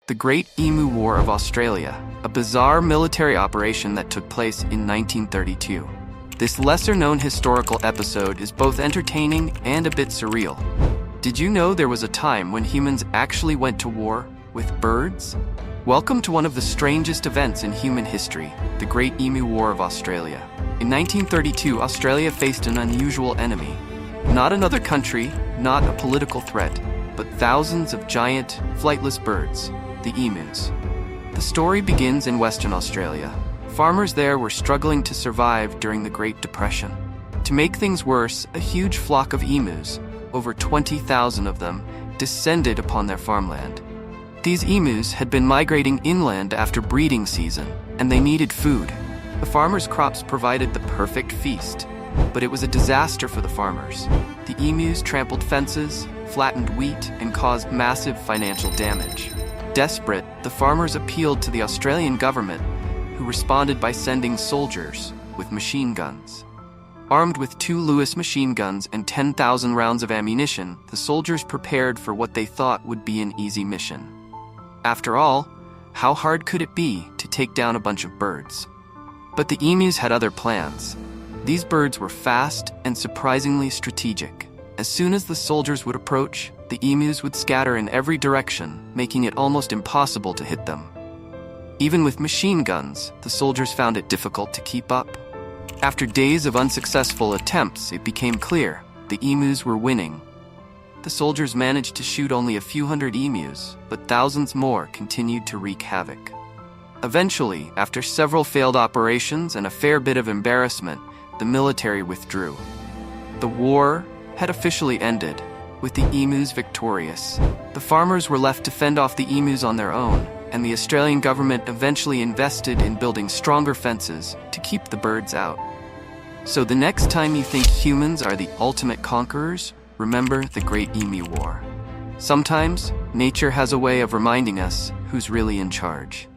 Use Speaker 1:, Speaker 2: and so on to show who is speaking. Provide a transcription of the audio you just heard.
Speaker 1: The Great Emu War of Australia, a bizarre military operation that took place in 1932. This lesser-known historical episode is both entertaining and a bit surreal. Did you know there was a time when humans actually went to war with birds? Welcome to one of the strangest events in human history, the Great Emu War of Australia. In 1932, Australia faced an unusual enemy. Not another country, not a political threat, but thousands of giant, flightless birds, the emus. The story begins in Western Australia. Farmers there were struggling to survive during the Great Depression. To make things worse, a huge flock of emus, over 20,000 of them, descended upon their farmland. These emus had been migrating inland after breeding season, and they needed food. The farmers' crops provided the perfect feast, but it was a disaster for the farmers. The emus trampled fences, flattened wheat, and caused massive financial damage. Desperate, the farmers appealed to the Australian government, who responded by sending soldiers with machine guns. Armed with 2 Lewis machine guns and 10,000 rounds of ammunition, the soldiers prepared for what they thought would be an easy mission. After all, how hard could it be to take down a bunch of birds? But the emus had other plans. These birds were fast and surprisingly strategic. As soon as the soldiers would approach, the emus would scatter in every direction, making it almost impossible to hit them. Even with machine guns, the soldiers found it difficult to keep up. After days of unsuccessful attempts, it became clear the emus were winning. The soldiers managed to shoot only a few hundred emus, but thousands more continued to wreak havoc. Eventually, after several failed operations and a fair bit of embarrassment, the military withdrew. The war had officially ended, with the emus victorious. The farmers were left to fend off the emus on their own, and the Australian government eventually invested in building stronger fences to keep the birds out. So the next time you think humans are the ultimate conquerors, remember the Great Emu War. Sometimes, nature has a way of reminding us who's really in charge.